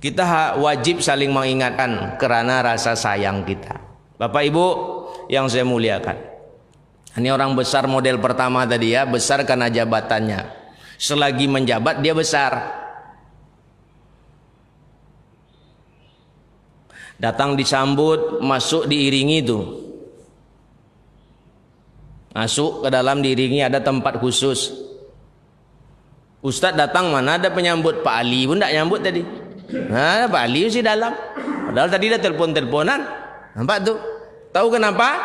Kita wajib saling mengingatkan karena rasa sayang kita. Bapak Ibu yang saya muliakan, ini orang besar model pertama tadi ya, besar karena jabatannya. Selagi menjabat dia besar. Datang disambut, masuk diiringi itu. Masuk ke dalam diiringi, ada tempat khusus. Ustadz datang mana ada penyambut, Pak Ali pun tak nyambut tadi. Nah, Pak Ali sih dalam. Padahal tadi ada telepon-teleponan. Nampak tuh? Tahu kenapa?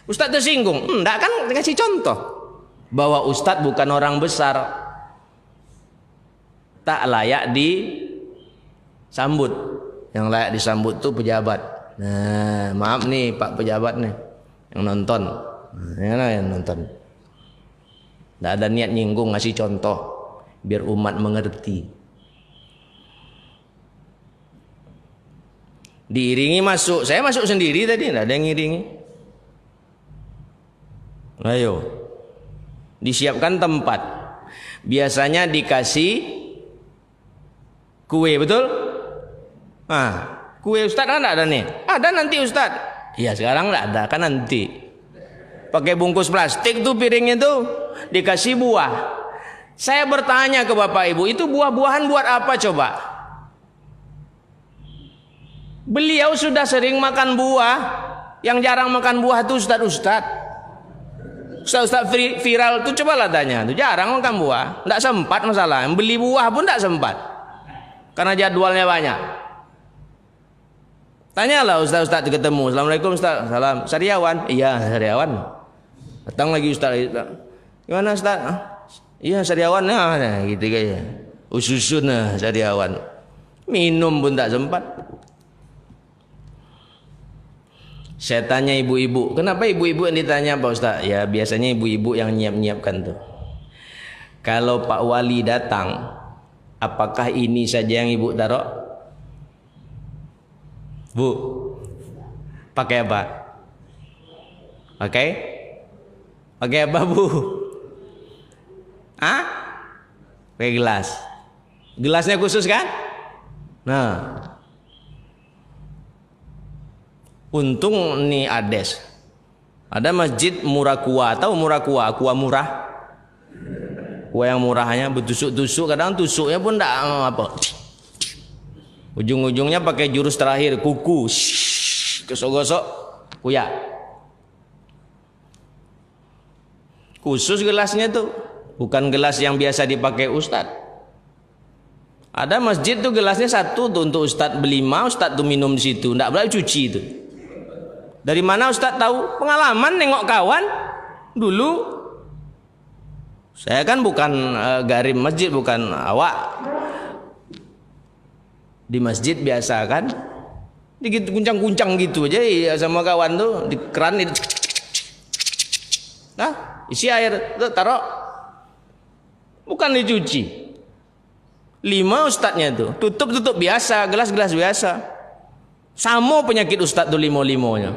Ustadz tersinggung. Enggak kan kasih contoh bahwa Ustadz bukan orang besar, tak layak disambut. Yang layak disambut tuh pejabat. Nah, maaf nih Pak pejabat nih yang nonton. Nah, yang nonton. Tidak ada niat nyinggung, ngasih contoh biar umat mengerti. Diiringi masuk, saya masuk sendiri tadi, tidak ada yang ngiringi. Ayo, disiapkan tempat. Biasanya dikasih kue, betul? Kue Ustadz kan ada nih. Ada nanti Ustadz. Iya sekarang tidak ada, kan nanti. Pakai bungkus plastik tuh piringnya tuh, dikasih buah. Saya bertanya ke Bapak Ibu, itu buah-buahan buat apa coba? Beliau sudah sering makan buah. Yang jarang makan buah itu Ustadz-Ustadz viral tuh cobalah tanya, tuh jarang makan buah, tidak sempat masalah. Beli buah pun tidak sempat karena jadwalnya banyak. Tanyalah Ustadz ketemu, Assalamualaikum Ustadz, salam. Sariawan, iya Sariawan. Datang lagi Ustadz, gimana Ustadz? Iya Sariawan, nah gitu kayaknya. Ususun Sariawan. Minum pun tak sempat. Saya tanya ibu-ibu, kenapa ibu-ibu yang ditanya Pak Ustaz? Ya biasanya ibu-ibu yang nyiap-nyiapkan tuh. Kalau Pak Wali datang, apakah ini saja yang ibu taruh? Bu, pakai apa? Pakai apa Bu? Pakai gelas. Gelasnya khusus kan? Nah, untung nih Ades. Ada masjid murah kuah, tahu murah kuah? Kuah murah. Kuah yang murahnya bertusuk-tusuk, kadang tusuknya pun enggak apa. Ujung-ujungnya pakai jurus terakhir, kuku. Gosok-gosok kuya. Khusus gelasnya tuh, bukan gelas yang biasa dipakai ustadz. Ada masjid tuh gelasnya satu tuh untuk ustadz berlima, ustadz tuh minum di situ, enggak boleh cuci itu. Dari mana ustadz tahu? Pengalaman nengok kawan dulu. Saya kan bukan garim masjid, bukan awak. Di masjid biasa kan, dikit kuncang-kuncang gitu aja ya, sama kawan tuh di keran itu. Nah, isi air tuh taruh. Bukan dicuci. 5 ustadznya tuh, tutup biasa, gelas-gelas biasa. Sama penyakit ustadz tuh limo-limonya.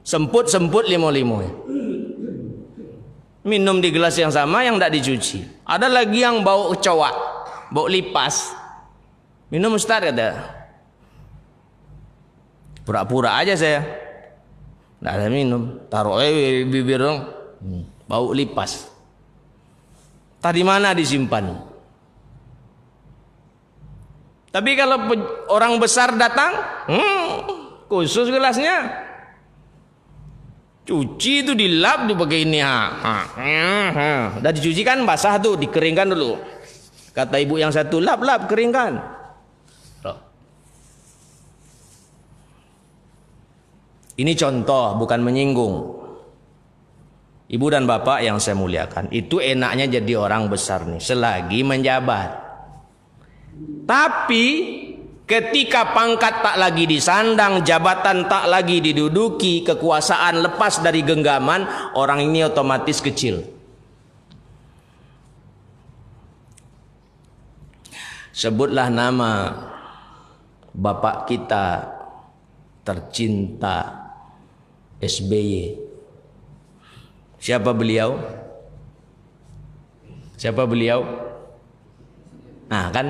Semput limo-limonya. Minum di gelas yang sama yang tidak dicuci. Ada lagi yang bau kecoa, bau lipas. Minum ustaz kata. Pura-pura aja saya. Tidak ada minum. Taruh bibir dong. Bau lipas. Tadi mana disimpan? Tapi kalau orang besar datang, khusus gelasnya. Cuci itu dilap dipakai ini. Udah dicuci kan basah tuh, dikeringkan dulu. Kata ibu yang satu, lap keringkan. Ini contoh, bukan menyinggung. Ibu dan bapak yang saya muliakan, itu enaknya jadi orang besar nih, selagi menjabat. Tapi ketika pangkat tak lagi disandang, jabatan tak lagi diduduki, kekuasaan lepas dari genggaman, orang ini otomatis kecil. Sebutlah nama bapak kita tercinta SBY. Siapa beliau? Siapa beliau? Nah kan,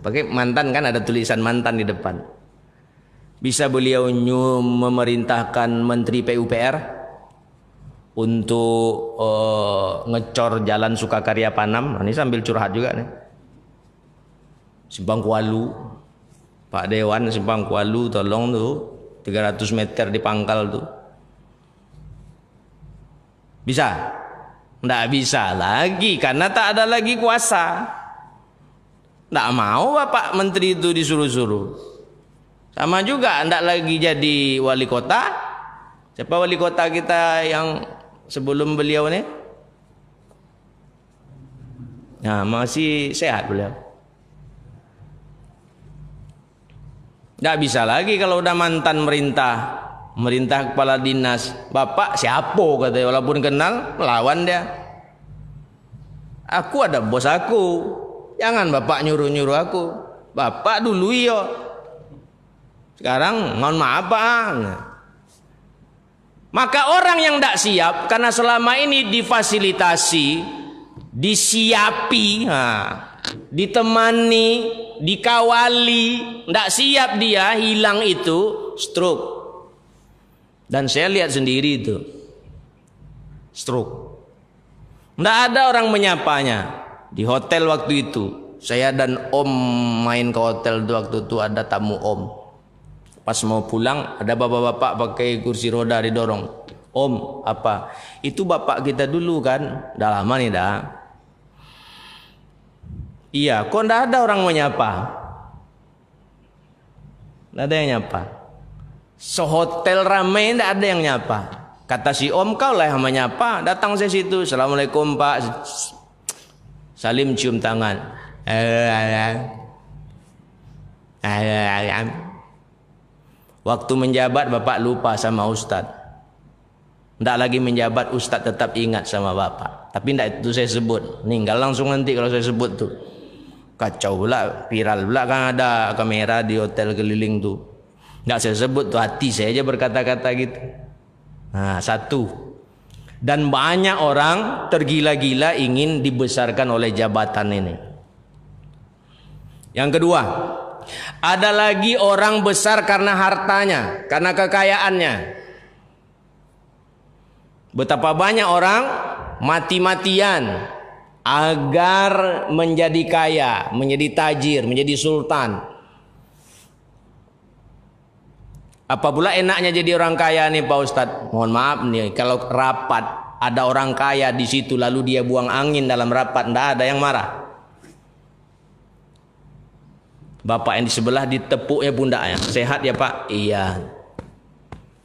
pakai mantan kan ada tulisan mantan di depan. Bisa beliau memerintahkan Menteri PUPR untuk ngecor jalan Sukakarya Panam. Ini sambil curhat juga nih. Simpang Kualu, Pak Dewan Simpang Kualu, tolong tuh 300 meter di pangkal tuh. Bisa? Nggak bisa lagi karena tak ada lagi kuasa. Nggak mau Bapak Menteri itu disuruh-suruh. Sama juga ndak lagi jadi wali kota. Siapa wali kota kita yang sebelum beliau nih? Nah, masih sehat beliau. Ndak bisa lagi kalau udah mantan merintah kepala dinas. Bapak siapa katanya, walaupun kenal melawan dia. Aku ada bos aku. Jangan Bapak nyuruh-nyuruh aku. Bapak dulu yo. Sekarang mohon maaf Pak. Maka orang yang tidak siap karena selama ini difasilitasi, disiapi, ditemani, dikawali, tidak siap dia, hilang itu stroke. Dan saya lihat sendiri itu stroke. Tidak ada orang menyapanya. Di hotel waktu itu saya dan Om main ke hotel waktu itu ada tamu Om. Pas mau pulang ada bapak-bapak pakai kursi roda didorong. Om, apa? Itu bapak kita dulu kan? Udah lama nih dah. Iya, kok ndak ada orang menyapa? Ndak ada yang nyapa. Sehotel ramai ndak ada yang nyapa. Kata si Om, kau lah yang menyapa. Datang saya situ. Assalamualaikum Pak. Salim cium tangan. Waktu menjabat Bapak lupa sama Ustadz. Tidak lagi menjabat, Ustadz tetap ingat sama Bapak. Tapi tidak itu saya sebut. Ninggal langsung nanti kalau saya sebut tuh. Kacau pula, viral pula kan ada kamera di hotel keliling tuh. Tidak saya sebut tuh, hati saya aja berkata-kata gitu. Nah, satu. Dan banyak orang tergila-gila ingin dibesarkan oleh jabatan ini. Yang kedua, ada lagi orang besar karena hartanya, karena kekayaannya. Betapa banyak orang mati-matian agar menjadi kaya, menjadi tajir, menjadi sultan. Apa pula enaknya jadi orang kaya nih Pak Ustadz? Mohon maaf nih, kalau rapat ada orang kaya di situ lalu dia buang angin dalam rapat, ndak ada yang marah. Bapak yang di sebelah ditepuknya pundaknya. Sehat ya Pak? Iya.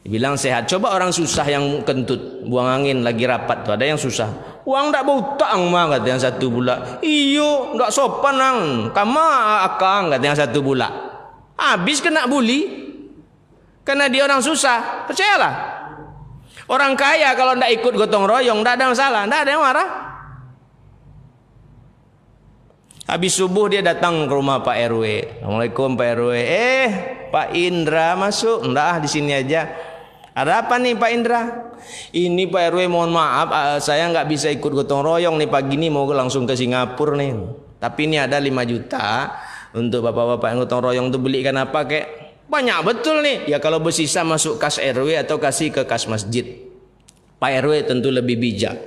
Dibilang sehat. Coba orang susah yang kentut buang angin lagi rapat tuh, ada yang susah. Uang ndak bau tang mah kata yang satu pula. Iyo, ndak sopan nang. Kama akang kata yang satu pula. Habis kena bully. Karena dia orang susah. Percayalah. Orang kaya kalau ndak ikut gotong royong ndak ada masalah, ndak ada yang marah. Habis subuh dia datang ke rumah Pak RW. Assalamualaikum Pak RW. Pak Indra masuk. Enggak, di sini aja. Ada apa nih Pak Indra? Ini Pak RW mohon maaf, saya nggak bisa ikut gotong royong nih pagi ini, mau langsung ke Singapura nih. Tapi ini ada 5 juta untuk bapak-bapak yang gotong royong tuh belikan apa kek? Banyak betul nih. Ya kalau bersisa masuk kas RW atau kasih ke kas masjid. Pak RW tentu lebih bijak.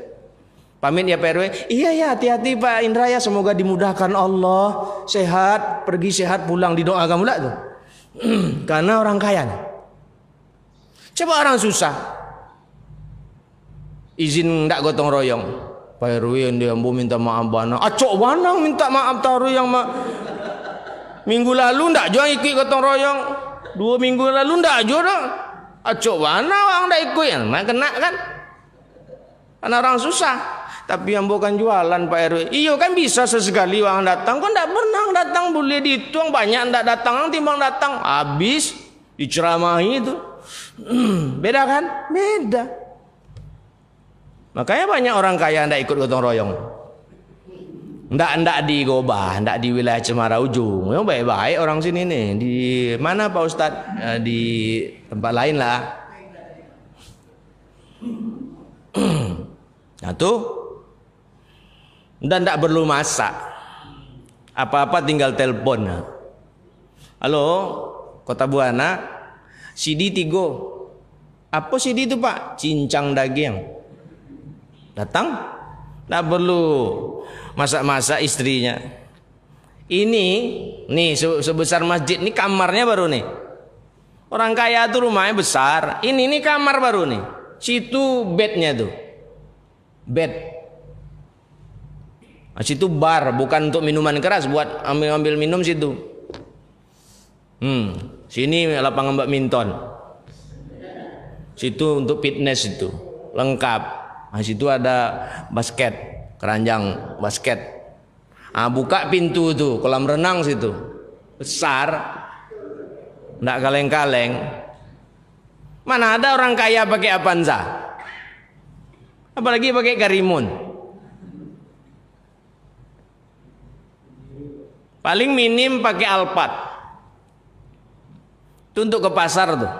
Pamit ya Pak RW. Iya ya, hati-hati Pak Indra ya, semoga dimudahkan Allah, sehat, pergi sehat pulang, didoakan pula tuh. Karena orang kaya nih. Coba orang susah. Izin ndak gotong royong. Pak RW yang dia mau minta maaf banang. Acok banang minta maaf taruh yang minggu lalu ndak jual ikut gotong royong. 2 minggu lalu ndak jual dong. Acok banang orang ndak ikut yang kena kan. Karena orang susah. Tapi yang bukan jualan Pak RW. Iyo kan bisa sesekali orang datang. Kok ndak pernah datang, boleh dituang banyak ndak datang, timbang datang. Habis diceramahi itu. Beda kan? Beda. Makanya banyak orang kaya ndak ikut gotong royong. Ndak di Gobah, ndak di wilayah Cemara Ujung. Yang baik-baik orang sini nih. Di mana Pak Ustadz? Di tempat lain lah. Nah tuh. Dan tidak perlu masak. Apa-apa tinggal telepon. Halo, Kota Buana, CD Tigo. Apa CD itu Pak? Cincang daging. Datang? Tidak perlu masak-masak istrinya. Ini, nih sebesar masjid, ini kamarnya baru nih. Orang kaya tuh rumahnya besar. Ini kamar baru nih. Situ bednya tuh. Bed. Nah, situ bar, bukan untuk minuman keras, buat ambil minum situ. Sini lapangan badminton. Situ untuk fitness itu. Lengkap. Nah, situ ada basket, keranjang basket. Buka pintu tuh, kolam renang situ. Besar. Nggak kaleng-kaleng. Mana ada orang kaya pakai Avanza? Apalagi pakai Karimun. Paling minim pakai Alphard. Itu untuk ke pasar tuh.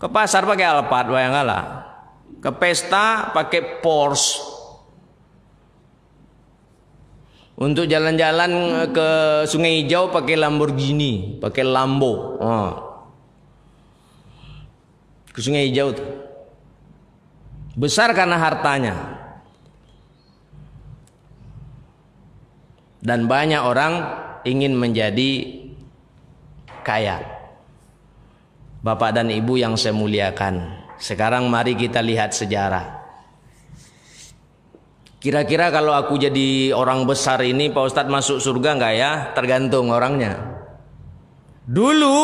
Ke pasar pakai Alphard, bayangkanlah. Ke pesta pakai Porsche. Untuk jalan-jalan ke Sungai Hijau pakai Lamborghini, pakai Lambo. Ke Sungai Hijau tuh. Besar karena hartanya. Dan banyak orang ingin menjadi kaya. Bapak dan Ibu yang saya muliakan. Sekarang mari kita lihat sejarah. Kira-kira kalau aku jadi orang besar ini, Pak Ustadz masuk surga enggak ya? Tergantung orangnya. Dulu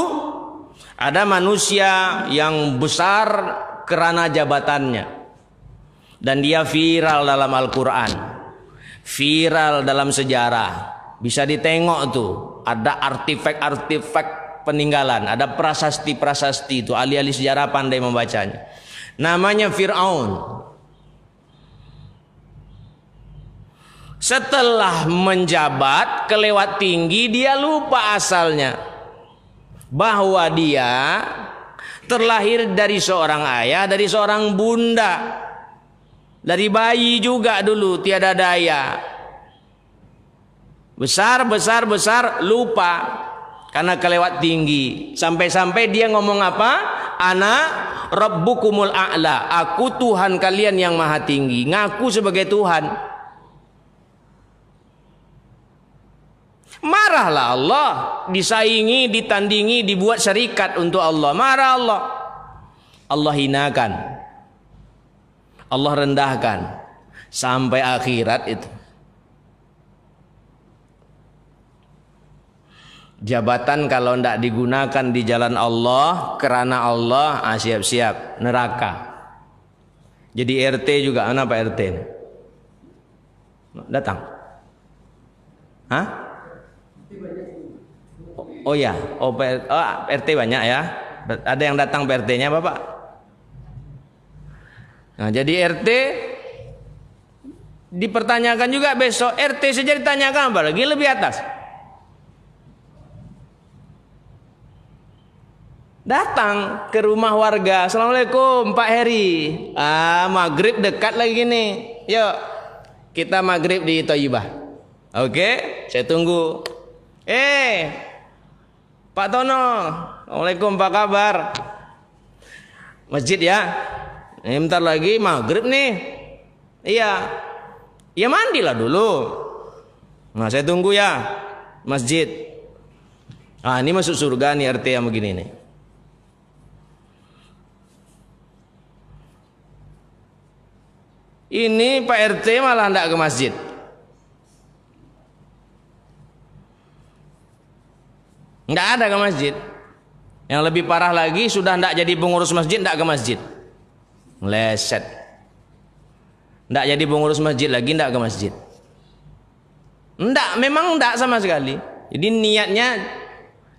ada manusia yang besar kerana jabatannya. Dan dia viral dalam Al-Quran. Viral dalam sejarah. Bisa ditengok tuh. Ada artefak-artefak peninggalan. Ada prasasti-prasasti itu. Ahli-ahli sejarah pandai membacanya. Namanya Fir'aun. Setelah menjabat kelewat tinggi, dia lupa asalnya. Bahwa dia terlahir dari seorang ayah, dari seorang bunda. Dari bayi juga dulu, tiada daya. Besar, lupa. Karena kelewat tinggi. Sampai-sampai dia ngomong apa? Ana rabbukumul a'la. Aku Tuhan kalian yang maha tinggi. Ngaku sebagai Tuhan. Marahlah Allah, disaingi, ditandingi, dibuat syarikat untuk Allah. Marah Allah. Allah hinakan. Allah rendahkan. Sampai akhirat itu. Jabatan kalau tidak digunakan di jalan Allah, kerana Allah, siap-siap neraka. Jadi RT juga, mana Pak RT? Datang? Hah? Oh ya, RT banyak ya. Ada yang datang PRT-nya Bapak. Nah, jadi RT dipertanyakan juga besok. RT saja ditanyakan, apalagi lebih atas. Datang ke rumah warga. Assalamualaikum Pak Heri. Maghrib dekat lagi nih. Yuk kita maghrib di Thayyibah. Oke, saya tunggu. Pak Tono, Assalamualaikum, apa kabar? Masjid ya? Bentar lagi maghrib nih. Iya. Ya mandilah dulu. Nah, saya tunggu ya. Masjid. Ini masuk surga nih RT yang begini nih. Ini Pak RT malah enggak ke masjid. Enggak ada ke masjid. Yang lebih parah lagi, sudah enggak jadi pengurus masjid, enggak ke masjid. Meleset. Enggak jadi pengurus masjid lagi, enggak ke masjid. Enggak, memang enggak sama sekali. Jadi niatnya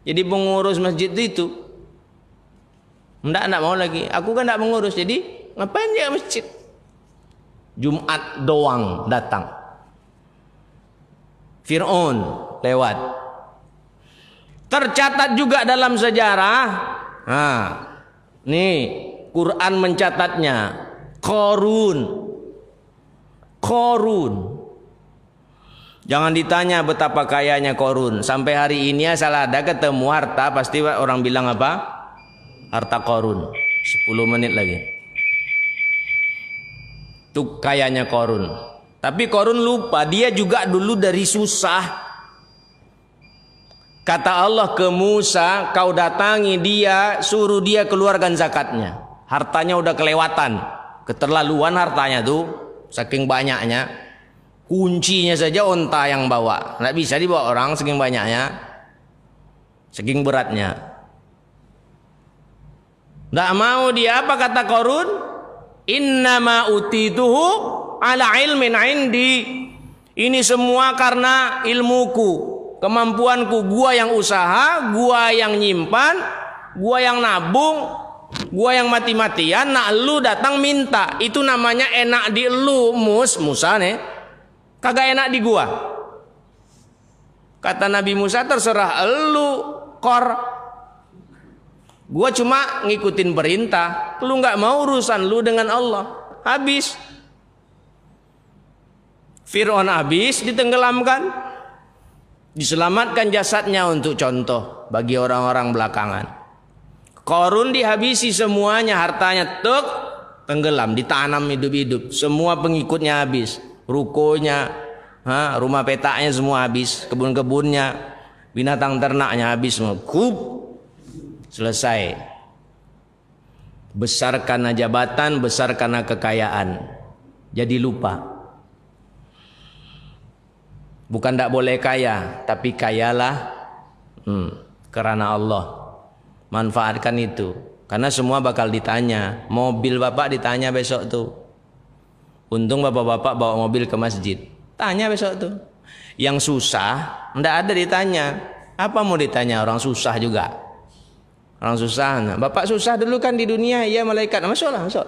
jadi pengurus masjid itu. Enggak mau lagi. Aku kan enggak mengurus, jadi ngapain dia ke masjid? Jumat doang datang. Fir'aun lewat. Tercatat juga dalam sejarah. Nih Quran mencatatnya. Qarun. Jangan ditanya betapa kayanya Korun. Sampai hari ini asal ada ketemu harta pasti orang bilang apa? Harta Korun. 10 menit lagi. Itu kayanya Korun. Tapi Korun lupa dia juga dulu dari susah. Kata Allah ke Musa, kau datangi dia, suruh dia keluarkan zakatnya. Hartanya udah kelewatan. Keterlaluan hartanya tuh. Saking banyaknya. Kuncinya saja onta yang bawa. Nggak bisa dibawa orang saking banyaknya. Saking beratnya. Nggak mau dia, apa kata Korun? Innama utituhu ala ilmin indi. Ini semua karena ilmuku, kemampuanku. Gua yang usaha, gua yang nyimpan, gua yang nabung, gua yang mati-matian. Nak lu datang minta. Itu namanya enak di lu, Musa nih. Kagak enak di gua. Kata Nabi Musa, terserah elu, Kor. Gua cuma ngikutin perintah. Lu nggak mau urusan lu dengan Allah. Habis. Fir'aun habis, ditenggelamkan. Diselamatkan jasadnya untuk contoh bagi orang-orang belakangan. Korun dihabisi semuanya, hartanya tek, tenggelam, ditanam hidup-hidup. Semua pengikutnya habis. Rukonya, rumah petaknya semua habis, kebun-kebunnya, binatang ternaknya habis semua. Selesai. Besar karena jabatan, besar karena kekayaan. Jadi lupa. Bukan tak boleh kaya, tapi kayalah karena Allah. Manfaatkan itu. Karena semua bakal ditanya. Mobil bapak ditanya besok tuh. Untung bapak-bapak bawa mobil ke masjid. Tanya besok tuh. Yang susah, enggak ada ditanya. Apa mau ditanya orang susah juga? Orang susah. Nah, bapak susah dulu kan di dunia. Iya malaikat. Masuklah, masuk.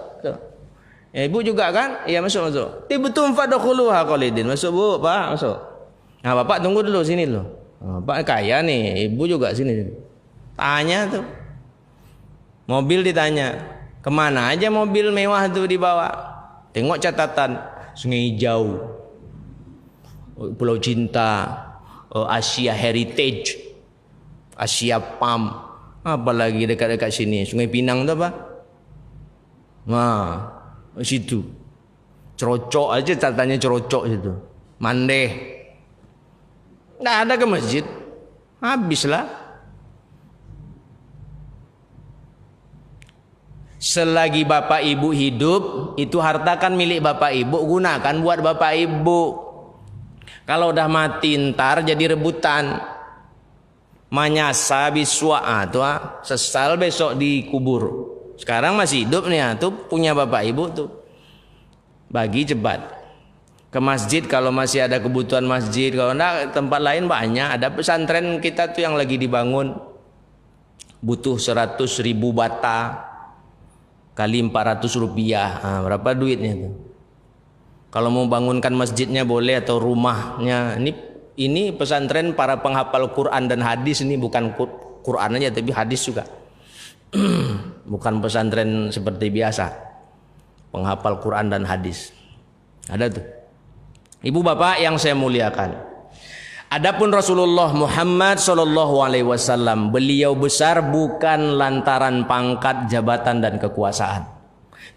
Ya, ibu juga kan? Iya masuk. Tibutum fadkhuluha khalidin. Masuk bu, pak, masuk. Nah bapak tunggu dulu sini loh. Bapak kaya nih, ibu juga sini. Tanya tuh. Mobil ditanya. Kemana aja mobil mewah tuh dibawa? Tengok catatan, Sungai Hijau, Pulau Cinta, Asia Heritage, Asia Palm, apalagi dekat-dekat sini, Sungai Pinang itu apa? Nah, situ, cerocok aja catatannya cerocok situ, Mandeh, nggak ada ke masjid, habislah. Selagi bapak ibu hidup, itu harta kan milik bapak ibu, gunakan buat bapak ibu. Kalau udah mati ntar jadi rebutan. Manyasa biswa tuh, sesal besok dikubur. Sekarang masih hidup nih, tuh punya bapak ibu tuh. Bagi cepat. Ke masjid kalau masih ada kebutuhan masjid, kalau enggak tempat lain banyak. Ada pesantren kita tuh yang lagi dibangun. Butuh 100.000 bata. Kali 400 rupiah, berapa duitnya itu? Kalau mau bangunkan masjidnya boleh atau rumahnya. Ini pesantren para penghafal Quran dan hadis, ini bukan Quran aja tapi hadis juga. Bukan pesantren seperti biasa. Penghafal Quran dan hadis. Ada tuh. Ibu bapak yang saya muliakan. Adapun Rasulullah Muhammad SAW, beliau besar bukan lantaran pangkat, jabatan dan kekuasaan.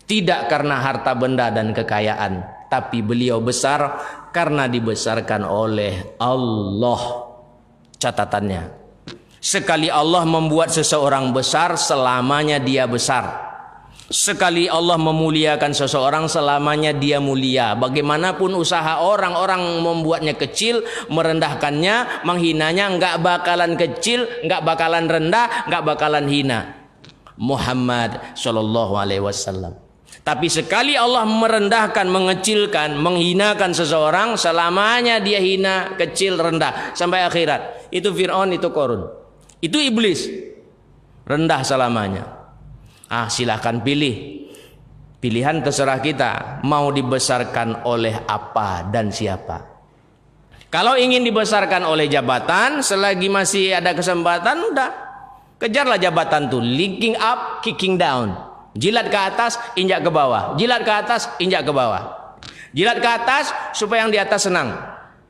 Tidak karena harta benda dan kekayaan, tapi beliau besar karena dibesarkan oleh Allah. Catatannya, sekali Allah membuat seseorang besar, selamanya dia besar. Sekali Allah memuliakan seseorang, selamanya dia mulia. Bagaimanapun usaha orang membuatnya kecil, merendahkannya, menghinanya, enggak bakalan kecil, enggak bakalan rendah, enggak bakalan hina. Muhammad sallallahu alaihi wasallam. Tapi sekali Allah merendahkan, mengecilkan, menghinakan seseorang, selamanya dia hina, kecil, rendah sampai akhirat. Itu Fir'aun, itu Korun. Itu iblis. Rendah selamanya. Silahkan pilih. Pilihan terserah kita. Mau dibesarkan oleh apa dan siapa. Kalau ingin dibesarkan oleh jabatan, selagi masih ada kesempatan, udah. Kejarlah jabatan tuh. Linking up, kicking down. Jilat ke atas, injak ke bawah. Jilat ke atas, injak ke bawah. Jilat ke atas, supaya yang di atas senang.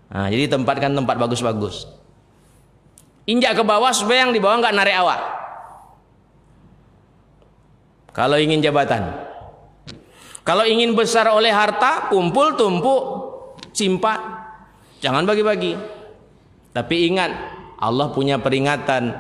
Nah, jadi tempatkan tempat bagus-bagus. Injak ke bawah supaya yang di bawah nggak narik awak. Kalau ingin jabatan. Kalau ingin besar oleh harta, kumpul, tumpuk, simpan. Jangan bagi-bagi. Tapi ingat, Allah punya peringatan.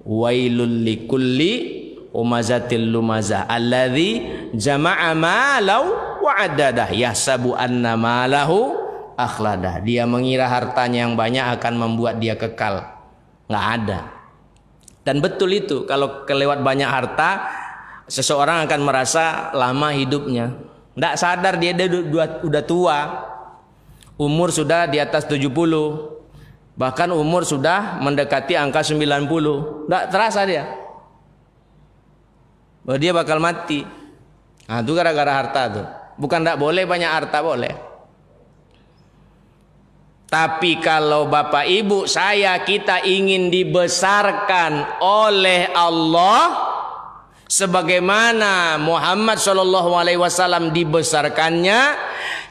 Wailul likulli umazatil lumazah alladzi jama'a malau wa'adadah yahsabu anna malahu akhladah. Dia mengira hartanya yang banyak akan membuat dia kekal. Nggak ada. Dan betul itu, kalau kelewat banyak harta, seseorang akan merasa lama hidupnya. Nggak sadar dia udah tua. Umur sudah di atas 70. Bahkan umur sudah mendekati angka 90. Nggak terasa dia bahwa dia bakal mati. Nah, itu gara-gara harta tuh. Bukan nggak boleh banyak harta, boleh. Tapi kalau bapak ibu kita ingin dibesarkan oleh Allah sebagaimana Muhammad SAW dibesarkannya,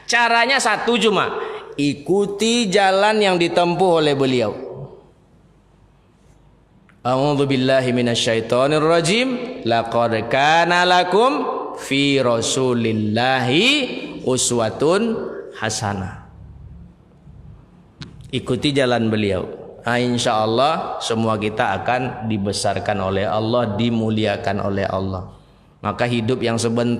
caranya satu cuma, ikuti jalan yang ditempuh oleh beliau. A'udzu billahi minasyaitonir rajim. Laqad kana lakum fi rasulillahi uswatun hasanah. Ikuti jalan beliau. Nah, insya Allah semua kita akan dibesarkan oleh Allah, dimuliakan oleh Allah. Maka hidup yang sebentar